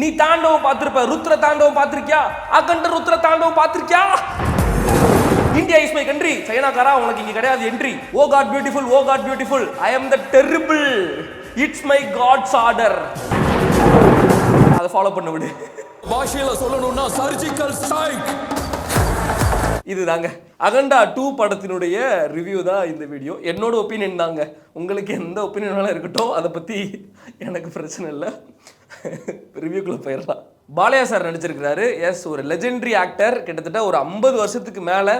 நீ தாண்டவம் பார்த்திருப்ப, ருத்ர தாண்டவம் பார்த்திருக்கியா? அகண்ட ருத்ர தாண்டவம் பார்த்திருக்கியா? India is my country. சைனாக்காரா உனக்கு இங்க கிடையாது entry. Oh god beautiful, oh god beautiful, I am the terrible, it's my god's order. அதை ஃபாலோ பண்ண விடு. பாஷையில சொல்லணும்னா சர்ஜிக்கல் ஸ்ட்ரைக். இதுதாங்க அகண்டா 2 படத்தினுடைய ரிவ்யூ தான் இந்த வீடியோ. என்னோட ஒப்பீனியன் தாங்க. உங்களுக்கு எந்த ஒப்பீனியனாலும் இருக்கட்டும், அதை பற்றி எனக்கு பிரச்சனை இல்லை. ரிவ்யூக்குள்ளே போயிடலாம். பாலையா சார் நடிச்சிருக்கிறாரு. எஸ், ஒரு லெஜெண்டரி ஆக்டர். கிட்டத்தட்ட ஒரு 50 வருஷத்துக்கு மேலே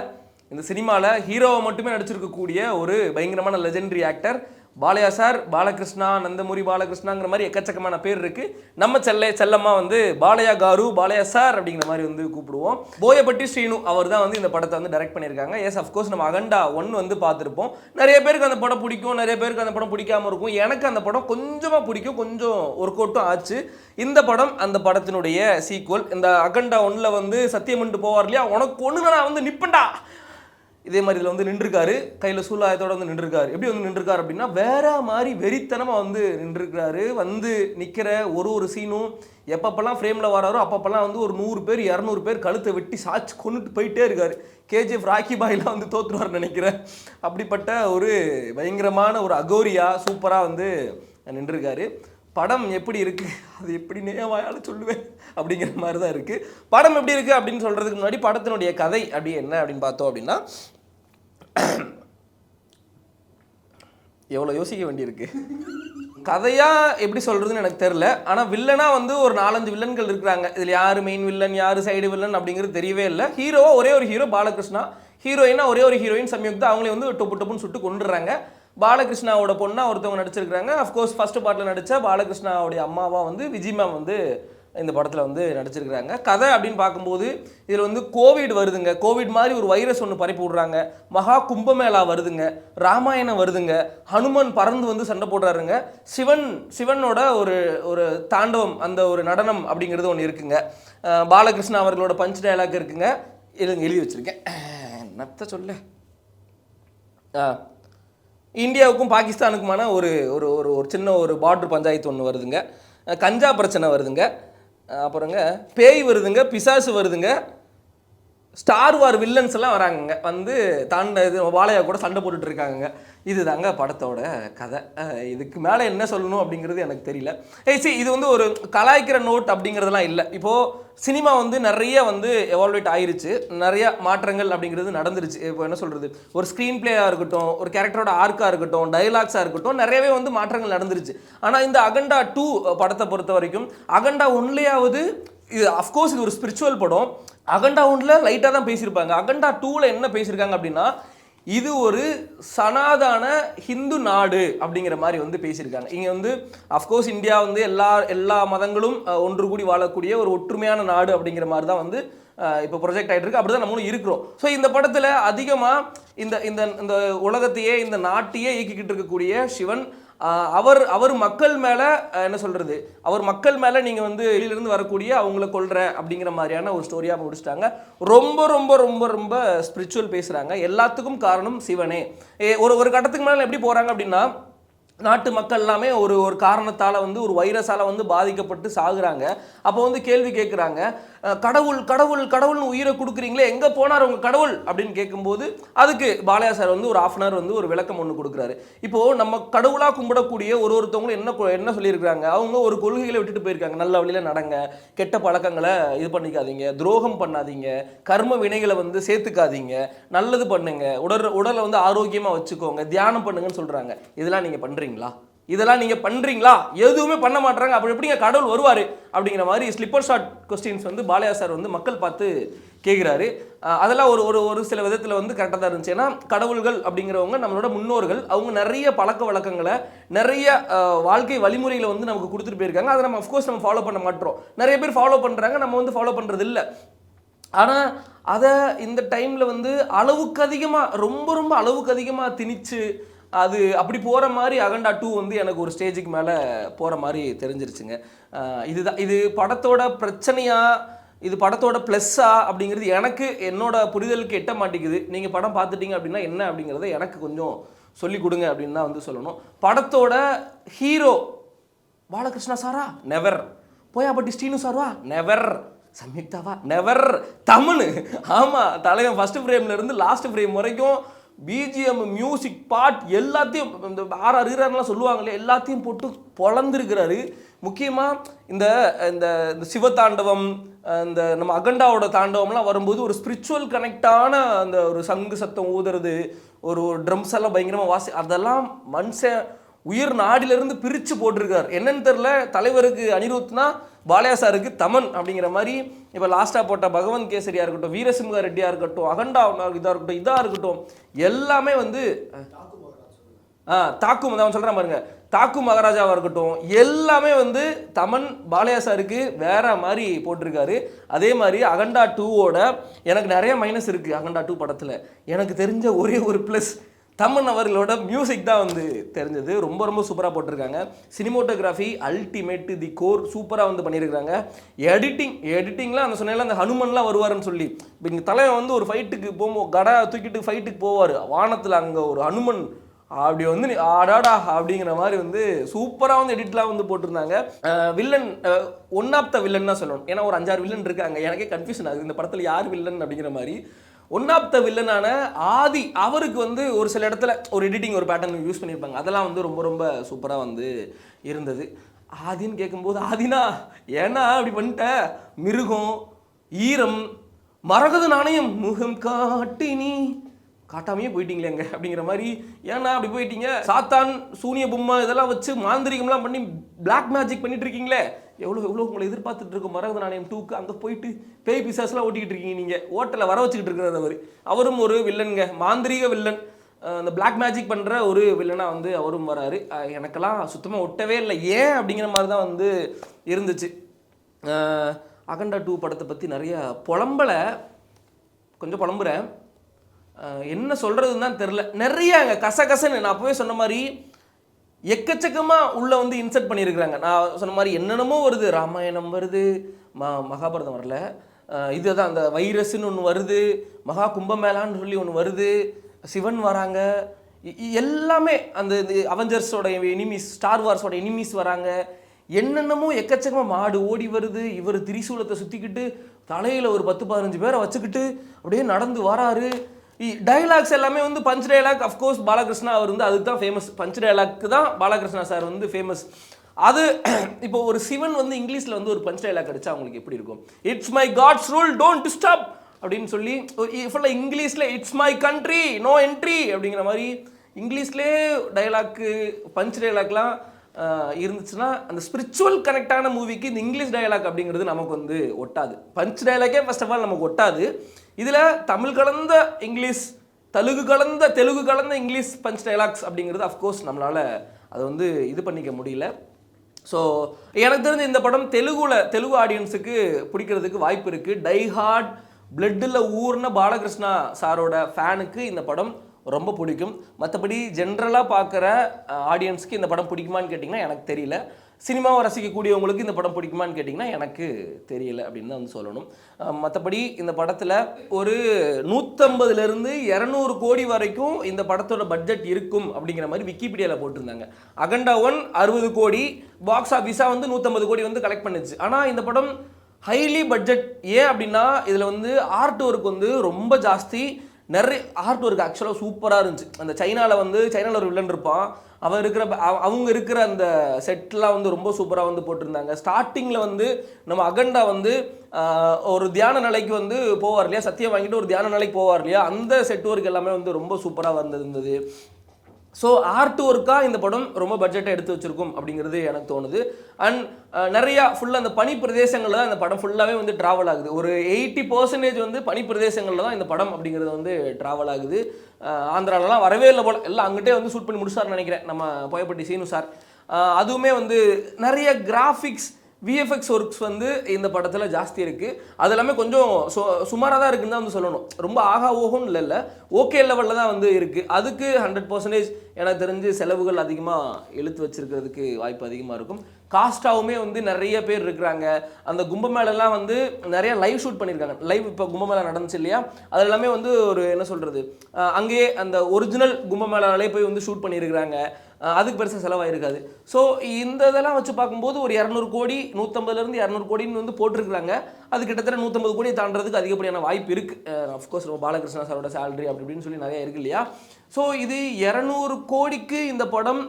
இந்த சினிமாவில் ஹீரோவை மட்டுமே நடிச்சிருக்கக்கூடிய ஒரு பயங்கரமான legendary actor Balayya sir. Balakrishna, Nandamuri பாலகிருஷ்ணாங்கிற மாதிரி எக்கச்சக்கமான பேர் இருக்குது. நம்ம செல்லம்மா வந்து பாலையா காரு, பாலையா சார் அப்படிங்கிற மாதிரி வந்து கூப்பிடுவோம். போயப்பட்டி ஸ்ரீனு அவர் தான் வந்து இந்த படத்தை வந்து டைரக்ட் பண்ணியிருக்காங்க. எஸ், அஃப்கோர்ஸ் நம்ம அகண்டா 1 வந்து பார்த்துருப்போம். நிறைய பேருக்கு அந்த படம் பிடிக்கும், நிறைய பேருக்கு அந்த படம் பிடிக்காமல் இருக்கும். எனக்கு அந்த படம் கொஞ்சமாக பிடிக்கும், கொஞ்சம் ஒர்க் அவுட்டும் ஆச்சு. இந்த படம் அந்த படத்தினுடைய சீக்வல். இந்த அகண்டா 1ல் வந்து சத்தியமண்டு போவார் இல்லையா, உனக்கு ஒன்று நான் வந்து நிப்பண்டா, இதே மாதிரி இதில் வந்து நின்றுருக்காரு. கையில் சூலாயத்தோடு வந்து நின்றுருக்காரு. எப்படி வந்து நின்றுருக்காரு அப்படின்னா வேற மாதிரி வெறித்தனமாக வந்து நின்றுருக்காரு. வந்து நிற்கிற ஒரு சீனும் எப்பப்பெல்லாம் ஃப்ரேமில் வராரோ அப்பப்பெல்லாம் வந்து ஒரு 100 பேர் 200 பேர் கழுத்தை வெட்டி சாச்சு கொண்டுட்டு போயிட்டே இருக்காரு. கேஜிஎஃப் ராக்கி பாய்லாம் வந்து தோற்றுவார்னு நினைக்கிறேன். அப்படிப்பட்ட ஒரு பயங்கரமான ஒரு அகோரியா சூப்பராக வந்து நின்றுருக்காரு. படம் எப்படி இருக்குது, அது எப்படி நேவாயால சொல்லுவேன் அப்படிங்கிற மாதிரி தான் இருக்குது. படம் எப்படி இருக்குது அப்படின்னு சொல்கிறதுக்கு முன்னாடி படத்தினுடைய கதை அப்படி என்ன அப்படின்னு பார்த்தோம் அப்படின்னா, எவ்வளோ யோசிக்க வேண்டியிருக்கு. கதையாக எப்படி சொல்கிறதுன்னு எனக்கு தெரில. ஆனால் வில்லனாக வந்து ஒரு 4-5 வில்லன்கள் இருக்கிறாங்க. இதில் யார் மெயின் வில்லன், யார் சைடு வில்லன் அப்படிங்கிறது தெரியவே இல்லை. ஹீரோவா ஒரே ஒரு ஹீரோ பாலகிருஷ்ணா, ஹீரோயினா ஒரே ஒரு ஹீரோயின் சம்யுக்தா. அவங்களே வந்து டொப்புன்னு சுட்டு கொண்டுடுறாங்க. பாலகிருஷ்ணாவோட பொண்ணா ஒருத்தவங்க நடிச்சிருக்கிறாங்க. அஃப்கோர்ஸ் ஃபர்ஸ்ட் பார்ட்டில் நடித்த பாலகிருஷ்ணாவுடைய அம்மாவாக வந்து விஜய் மேம் வந்து இந்த படத்தில் வந்து நடிச்சிருக்கிறாங்க. கதை அப்படின்னு பார்க்கும்போது இதில் வந்து கோவிட் வருதுங்க. கோவிட் மாதிரி ஒரு வைரஸ் ஒன்று பரப்பி விட்றாங்க. மகா கும்பமேளா வருதுங்க, ராமாயணம் வருதுங்க, ஹனுமன் பறந்து வந்து சண்டை போடுறாருங்க, சிவனோட ஒரு தாண்டவம், அந்த ஒரு நடனம் அப்படிங்கிறது ஒன்று இருக்குங்க. பாலகிருஷ்ணா அவர்களோட பஞ்ச் டயலாக் இருக்குங்க. எழுதி வச்சுருக்கேன், என்னத்த சொல்ல. இந்தியாவுக்கும் பாகிஸ்தானுக்குமான ஒரு ஒரு ஒரு சின்ன ஒரு பார்டர் பஞ்சாயத்து ஒன்று வருதுங்க. கஞ்சா பிரச்சனை வருதுங்க. அப்புறங்க பேய் வருதுங்க, பிசாசு வருதுங்க, ஸ்டார் வார் வில்லன்ஸ் எல்லாம் வராங்கங்க. வந்து பாலையா கூட சண்டை போட்டுட்டு இருக்காங்க. இதுதாங்க படத்தோட கதை. இதுக்கு மேலே என்ன சொல்லணும் அப்படிங்கிறது எனக்கு தெரியல. இது வந்து ஒரு கலாய்க்கிற நோட் அப்படிங்கிறதுலாம் இல்லை. இப்போது சினிமா வந்து நிறைய வந்து எவால்வேட் ஆயிருச்சு, நிறைய மாற்றங்கள் அப்படிங்கிறது நடந்துருச்சு. இப்போ என்ன சொல்கிறது, ஒரு ஸ்க்ரீன் பிளேயாக இருக்கட்டும், ஒரு கேரக்டரோட ஆர்க்காக இருக்கட்டும், டைலாக்ஸாக இருக்கட்டும், நிறையவே வந்து மாற்றங்கள் நடந்துருச்சு. ஆனால் இந்த அகண்டா 2 படத்தை பொறுத்த வரைக்கும் அகண்டா 1லேயாவது இது அஃப்கோர்ஸ் இது ஒரு ஸ்பிரிச்சுவல் படம். அகண்டா 1ல் லைட்டாக தான் பேசியிருப்பாங்க. அகண்டா 2ல் என்ன பேசியிருக்காங்க அப்படின்னா, இது ஒரு சனாதன ஹிந்து நாடு அப்படிங்கிற மாதிரி வந்து பேசியிருக்காங்க. இங்கே வந்து அஃப்கோர்ஸ் இந்தியா வந்து எல்லா மதங்களும் ஒன்று கூடி வாழக்கூடிய ஒரு ஒற்றுமையான நாடு அப்படிங்கிற மாதிரி தான் வந்து இப்போ ப்ரொஜெக்ட் ஆகிட்டு இருக்கு. அப்படி தான் நம்மளும் இருக்கிறோம். ஸோ இந்த படத்தில் அதிகமாக இந்த உலகத்தையே, இந்த நாட்டையே இயக்கிக்கிட்டு இருக்கக்கூடிய சிவன் அவர் மக்கள் மேலே என்ன சொல்கிறது, அவர் மக்கள் மேலே நீங்கள் வந்து வெளியிலேருந்து வரக்கூடிய அவங்கள கொல்ற அப்படிங்கிற மாதிரியான ஒரு ஸ்டோரியாக முடிச்சிட்டாங்க. ரொம்ப ரொம்ப ரொம்ப ரொம்ப ஸ்பிரிச்சுவல் பேசுகிறாங்க. எல்லாத்துக்கும் காரணம் சிவனே. ஒரு கட்டத்துக்கு மேலே எப்படி போகிறாங்க அப்படின்னா, நாட்டு மக்கள் எல்லாமே ஒரு காரணத்தால் வந்து ஒரு வைரஸால் வந்து பாதிக்கப்பட்டு சாகுறாங்க. அப்போ வந்து கேள்வி கேட்குறாங்க, கடவுள் கடவுள் கடவுள்னு உயிரை கொடுக்குறீங்களே, எங்கே போனார் உங்கள் கடவுள் அப்படின்னு கேட்கும்போது அதுக்கு பாலையா சார் வந்து ஒரு 1/2 hour வந்து ஒரு விளக்கம் ஒன்று கொடுக்குறாரு. இப்போது நம்ம கடவுளாக கும்பிடக்கூடிய ஒருத்தவங்களும் என்ன சொல்லியிருக்கிறாங்க, அவங்க ஒரு கொள்கைகளை விட்டுட்டு போயிருக்காங்க. நல்ல வழியில் நடங்க, கெட்ட பழக்கங்களை இது பண்ணிக்காதீங்க, துரோகம் பண்ணாதீங்க, கர்ம வினைகளை வந்து சேர்த்துக்காதீங்க, நல்லது பண்ணுங்க, உடலை வந்து ஆரோக்கியமாக வச்சுக்கோங்க, தியானம் பண்ணுங்கன்னு சொல்கிறாங்க. இதெல்லாம் நீங்கள் பண்ணுறீங்களா? எதுவுமே பண்ண மாட்டாங்க. அப்படி எப்படிங்க கடவுள் வருவார் அப்படிங்கிற மாதிரி ஸ்லிப்பர் ஷாட் கொஸ்டின்ஸ் வந்து பாலையா சார் வந்து மக்கள் பார்த்து கேட்குறாரு. அதெல்லாம் ஒரு சில விதத்தில் வந்து கரெக்டாக தான் இருந்துச்சு. ஏன்னா கடவுள்கள் அப்படிங்கிறவங்க நம்மளோட முன்னோர்கள். அவங்க நிறைய பழக்க வழக்கங்களை, நிறைய வாழ்க்கை வழிமுறைகளை வந்து நமக்கு கொடுத்துட்டு போயிருக்காங்க. அதை நம்ம அஃப்கோர்ஸ் நம்ம ஃபாலோ பண்ண மாட்டோம். நிறைய பேர் ஃபாலோ பண்ணுறாங்க, நம்ம வந்து ஃபாலோ பண்ணுறது இல்லை. ஆனால் அதை இந்த டைமில் வந்து அளவுக்கு அதிகமாக, ரொம்ப ரொம்ப அளவுக்கு அதிகமாக திணிச்சு அது அப்படி போகிற மாதிரி அகண்டா 2 வந்து எனக்கு ஒரு ஸ்டேஜுக்கு மேலே போகிற மாதிரி தெரிஞ்சிருச்சுங்க. இது படத்தோட பிரச்சனையா, இது படத்தோட ப்ளஸ்ஸா அப்படிங்கிறது எனக்கு என்னோட புரிதலுக்கு எட்ட மாட்டேங்குது. நீங்கள் படம் பார்த்துட்டீங்க அப்படின்னா என்ன அப்படிங்கிறத எனக்கு கொஞ்சம் சொல்லிக் கொடுங்க அப்படின்னு தான் வந்து சொல்லணும். படத்தோட ஹீரோ பாலகிருஷ்ணா சாரா? நெவர். போயாப்பட்டி ஸ்ரீனு சார்வா நெவர், சம்யுக்தாவா நெவர், தமனு ஆமாம் தலைவன் ஃபர்ஸ்ட் ஃப்ரேம்ல இருந்து லாஸ்ட் ஃப்ரேம் வரைக்கும் பிஜிஎம் மியூசிக் பாட் எல்லாத்தையும் இந்த ஆர்ஆர் ஈரார்லாம் சொல்லுவாங்களே எல்லாத்தையும் போட்டு பொழந்திருக்கிறாரு. முக்கியமாக இந்த இந்த சிவதாண்டவம், இந்த நம்ம அகண்டாவோட தாண்டவம்லாம் வரும்போது ஒரு ஸ்பிரிச்சுவல் கனெக்டான அந்த ஒரு சங்கு சத்தம் ஊதுறது, ஒரு ட்ரம்ஸ் எல்லாம் பயங்கரமாக அதெல்லாம் மனுஷன் உயிர் நாடிலிருந்து பிரித்து போட்டிருக்கார். என்னன்னு தெரில, தலைவருக்கு அனிருத்னா பாலையா சாருக்கு தமன் அப்படிங்கிற மாதிரி. இப்போ லாஸ்ட்டாக போட்ட பகவந்த் கேசரியாக இருக்கட்டும், வீரசிம்ஹா ரெட்டியாக இருக்கட்டும், அகண்டா இதாக இருக்கட்டும் எல்லாமே வந்து தாக்கு தான் சொல்கிறேன் பாருங்க, தாக்கு மகாராஜாவாக இருக்கட்டும் எல்லாமே வந்து தமன் பாலையா சாருக்கு வேற மாதிரி போட்டிருக்காரு. அதே மாதிரி அகண்டா 2ஓட எனக்கு நிறைய மைனஸ் இருக்குது. அகண்டா 2 படத்தில் எனக்கு தெரிஞ்ச ஒரே ஒரு ப்ளஸ் தமன் அவர்களோட மியூசிக் தான் வந்து தெரிஞ்சது. ரொம்ப ரொம்ப சூப்பராக போட்டிருக்காங்க. சினிமோட்டோகிராஃபி அல்டிமேட்டு, தி கோர் சூப்பராக வந்து பண்ணியிருக்காங்க. எடிட்டிங்லாம் அந்த சொன்னால அந்த ஹனுமன்லாம் வருவாருன்னு சொல்லி, இப்போ இங்கே தலைவன் வந்து ஒரு ஃபைட்டுக்கு போகும்போது கடை தூக்கிட்டு ஃபைட்டுக்கு போவார், வானத்தில் அங்கே ஒரு ஹனுமன் அப்படி வந்து ஆடாடா அப்படிங்கிற மாதிரி வந்து சூப்பராக வந்து எடிட்லாம் வந்து போட்டிருந்தாங்க. Villain one of the villain தான் சொல்லணும், ஏன்னா ஒரு 5-6 வில்லன் இருக்காங்க. எனக்கே கன்ஃபியூஷன் ஆகுது இந்த படத்தில் யார் வில்லன் அப்படிங்கிற மாதிரி. ஒன் ஆஃப் த வில்லனான ஆதி அவருக்கு வந்து ஒரு சில இடத்துல ஒரு எடிட்டிங் ஒரு பேட்டர்ன் யூஸ் பண்ணியிருப்பாங்க, அதெல்லாம் வந்து ரொம்ப ரொம்ப சூப்பராக வந்து இருந்தது. ஆதின்னு கேட்கும்போது ஆதினா ஏன்னா அப்படி பண்ணிட்ட, மிருகம், ஈரம், மரகத நாணயம், முகம் காட்டினி காட்டாமையே போயிட்டீங்களேங்க அப்படிங்கிற மாதிரி. ஏன்னா அப்படி போயிட்டீங்க, சாத்தான் சூனிய பொம்மை இதெல்லாம் வச்சு மாந்திரிகம்லாம் பண்ணி பிளாக் மேஜிக் பண்ணிட்டு இருக்கீங்களே, எவ்வளோ உங்களை எதிர்பார்த்துட்டு இருக்கும் மரகத நாணயம் 2க்கு. அங்கே போயிட்டு பேய் பிசாஸ்லாம் ஓட்டிக்கிட்டு இருக்கீங்க நீங்கள், ஓட்டலை வர வச்சுக்கிட்டு இருக்கிறது அவரும் ஒரு வில்லனுங்க, மாந்திரிக வில்லன், அந்த பிளாக் மேஜிக் பண்ணுற ஒரு வில்லனாக வந்து அவரும் வராரு. எனக்கெல்லாம் சுத்தமாக ஒட்டவே இல்லை, ஏன் அப்படிங்கிற மாதிரி தான் வந்து இருந்துச்சு. அகண்டா 2 படத்தை பற்றி நிறைய கொஞ்சம் புலம்புறேன், என்ன சொல்கிறதுன்னு தான் தெரில. நிறைய அங்கே கசகசன்னு நான் அப்போவே சொன்ன மாதிரி எக்கச்சக்கமாக உள்ளே வந்து இன்சர்ட் பண்ணியிருக்கிறாங்க. நான் சொன்ன மாதிரி என்னென்னமோ வருது, ராமாயணம் வருது, மகாபாரதம் வரல, இதுதான் அந்த வைரஸ்ன்னு ஒன்று வருது, மகா கும்பமேளான்னு சொல்லி ஒன்று வருது, சிவன் வராங்க, எல்லாமே அந்த அவெஞ்சர்ஸோட எனிமீஸ், ஸ்டார் வார்ஸோட எனிமீஸ் வராங்க, என்னென்னமோ எக்கச்சக்கமாக மாடு ஓடி வருது, இவர் திரிசூலத்தை சுற்றிக்கிட்டு தலையில் ஒரு 10-15 பேரை வச்சுக்கிட்டு அப்படியே நடந்து வராரு. டைலாக்ஸ் எல்லாமே வந்து பஞ்ச் டைலாக். அஃப்கோர்ஸ் பாலகிருஷ்ணா அவர் வந்து அதுக்கு தான் ஃபேமஸ், பஞ்ச் டைலாக்கு தான் பாலகிருஷ்ணா சார் வந்து ஃபேமஸ். அது இப்போ ஒரு சிவன் வந்து இங்கிலீஷில் வந்து ஒரு பஞ்ச் டைலாக் அடிச்சா அவங்களுக்கு எப்படி இருக்கும், it's my God's rule don't disturb அப்படின்னு சொல்லி ஃபுல்லாக இங்கிலீஷில் it's my country no entry அப்படிங்கிற மாதிரி இங்கிலீஷ்லேயே டைலாக்கு பஞ்ச் டைலாக்லாம் இருந்துச்சுன்னா அந்த ஸ்பிரிச்சுவல் கனெக்டான மூவிக்கு இந்த இங்கிலீஷ் டைலாக் அப்படிங்கிறது நமக்கு வந்து ஒட்டாது. பஞ்ச் டைலாக்கே ஃபர்ஸ்ட் ஆஃப் ஆல் நமக்கு ஒட்டாது. இதில் தமிழ் கலந்த இங்கிலீஷ், தெலுங்கு கலந்த இங்கிலீஷ் பஞ்ச் டைலாக்ஸ் அப்படிங்கிறது அஃப்கோர்ஸ் நம்மளால் அதை வந்து இது பண்ணிக்க முடியல. ஸோ எனக்கு தெரிஞ்ச இந்த படம் தெலுங்கு ஆடியன்ஸுக்கு பிடிக்கிறதுக்கு வாய்ப்பு இருக்குது. டை ஹார்ட் பிளட்டில் ஊர்ன பாலகிருஷ்ணா சாரோட ஃபேனுக்கு இந்த படம் ரொம்ப பிடிக்கும். மற்றபடி ஜென்ரலாக பார்க்குற ஆடியன்ஸுக்கு இந்த படம் பிடிக்குமான்னு கேட்டிங்கன்னா எனக்கு தெரியல. சினிமாவை ரசிக்கக்கூடியவங்களுக்கு இந்த படம் பிடிக்குமான்னு கேட்டிங்கன்னா எனக்கு தெரியல அப்படின்னு தான் வந்து சொல்லணும். மற்றபடி இந்த படத்தில் ஒரு 150 - 200 கோடி வரைக்கும் இந்த படத்தோட பட்ஜெட் இருக்கும் அப்படிங்கிற மாதிரி விக்கிபீடியாவில் போட்டிருந்தாங்க. அகண்டா 1 60 கோடி, பாக்ஸ் ஆஃபீஸாக வந்து 150 கோடி வந்து கலெக்ட் பண்ணிச்சு. ஆனால் இந்த படம் ஹைலி பட்ஜெட். ஏன் அப்படின்னா இதில் வந்து ஆர்ட் ஒர்க் வந்து ரொம்ப ஜாஸ்தி. நிறைய ஆர்ட் ஒர்க் ஆக்சுவலாக சூப்பராக இருந்துச்சு. அந்த சைனாவில் ஒரு வில்லன் இருப்பான், அவங்க இருக்கிற அந்த செட்லாம் வந்து ரொம்ப சூப்பராக வந்து போட்டிருந்தாங்க. ஸ்டார்டிங்கில் வந்து நம்ம அகண்டா வந்து ஒரு தியான நிலைக்கு வந்து போவார் இல்லையா, சத்தியம் வாங்கிட்டு ஒரு தியான நிலைக்கு போவார் இல்லையா, அந்த செட் ஒர்க் எல்லாமே வந்து ரொம்ப சூப்பராக வந்திருந்தது. ஸோ ஆர்ட் ஒர்க்காக இந்த படம் ரொம்ப பட்ஜெட்டை எடுத்து வச்சிருக்கும் அப்படிங்கிறது எனக்கு தோணுது. அண்ட் நிறையா ஃபுல்லாக அந்த பனி பிரதேசங்களில் தான் இந்த படம் ஃபுல்லாகவே வந்து ட்ராவல் ஆகுது. ஒரு 80% வந்து பனி பிரதேசங்களில் தான் இந்த படம் அப்படிங்கிறது வந்து ட்ராவல் ஆகுது. ஆந்திராலலாம் வரவே இல்லை போல், எல்லாம் அங்கிட்டே வந்து ஷூட் பண்ணி முடிச்சார்னு நினைக்கிறேன் நம்ம போயப்பட்டி சீனு சார். அதுவுமே வந்து நிறைய கிராஃபிக்ஸ் விஎஃப்எக்ஸ் ஒர்க்ஸ் வந்து இந்த படத்தில் ஜாஸ்தி இருக்குது. அது எல்லாமே கொஞ்சம் சுமாராக தான் இருக்குன்னு தான் வந்து சொல்லணும். ரொம்ப ஆகா ஓஹோன்னு இல்லை, ஓகே லெவலில் தான் வந்து இருக்குது. அதுக்கு 100% எனக்கு தெரிஞ்சு செலவுகள் அதிகமாக இழுத்து வச்சிருக்கிறதுக்கு வாய்ப்பு அதிகமாக இருக்கும். காஸ்டாவுமே வந்து நிறைய பேர் இருக்கிறாங்க. அந்த கும்பமேளெல்லாம் வந்து நிறைய லைவ் ஷூட் பண்ணியிருக்காங்க. லைவ் இப்போ கும்பமேளா நடந்துச்சு இல்லையா, அது எல்லாமே வந்து ஒரு என்ன சொல்கிறது, அங்கேயே அந்த ஒரிஜினல் கும்பமேளாலே போய் வந்து ஷூட் பண்ணியிருக்கிறாங்க. அதுக்கு பெருசாக செலவாயிருக்காது. ஸோ இந்த இதெல்லாம் வச்சு பார்க்கும்போது ஒரு 200 கோடி 150லேருந்து 200 கோடின்னு வந்து போட்டிருக்கிறாங்க. அது கிட்டத்தட்ட 150 கோடியை தாண்டறதுக்கு அதிகப்படியான வாய்ப்பு இருக்குது. அஃப்கோர்ஸ் பாலகிருஷ்ணா சாரோட சேலரி அப்படி இப்படின்னு சொல்லி நிறைய இருக்கு இல்லையா. ஸோ இது 200 கோடிக்கு இந்த படம்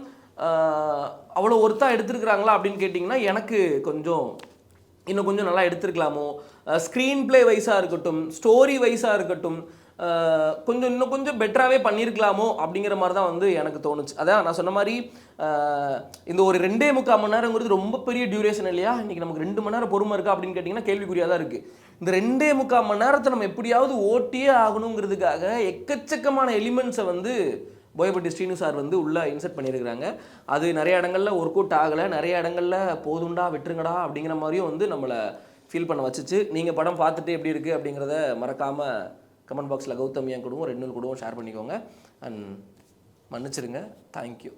அவ்வளோ ஒர்த்தா எடுத்திருக்கிறாங்களா அப்படின்னு கேட்டிங்கன்னா எனக்கு கொஞ்சம் இன்னும் கொஞ்சம் நல்லா எடுத்திருக்கலாமோ, ஸ்க்ரீன் பிளே வைஸாக இருக்கட்டும், ஸ்டோரி வைஸாக இருக்கட்டும், இன்னும் கொஞ்சம் பெட்டராகவே பண்ணியிருக்கலாமோ அப்படிங்கிற மாதிரி தான் வந்து எனக்கு தோணுச்சு. அதான் நான் சொன்ன மாதிரி இந்த ஒரு 2.25 மணி நேரங்கிறது ரொம்ப பெரிய டியூரேஷன் இல்லையா. இன்றைக்கி நமக்கு 2 மணி நேரம் பொறுமை இருக்கா அப்படின்னு கேட்டிங்கன்னா கேள்விக்குறியாக தான் இருக்குது. இந்த 2.25 மணி நேரத்தை நம்ம எப்படியாவது ஓட்டியே ஆகணுங்கிறதுக்காக எக்கச்சக்கமான எலிமெண்ட்ஸை வந்து போயப்பட்டி ஸ்ரீனு சார் வந்து உள்ளே இன்செர்ட் பண்ணியிருக்கிறாங்க. அது நிறைய இடங்களில் ஒர்க் அவுட் ஆகலை, நிறைய இடங்களில் போதுண்டா விட்டுருங்கடா அப்படிங்கிற மாதிரியும் வந்து நம்மளை ஃபீல் பண்ண வச்சுச்சு. நீங்கள் படம் பார்த்துட்டு எப்படி இருக்குது அப்படிங்கிறத மறக்காமல் கமெண்ட் பாக்ஸில் கௌதம் என் குடும்பம் 2 குடும்பம் ஷேர் பண்ணிக்கோங்க. அண்ட் மன்னிச்சிருங்க. தேங்க்யூ.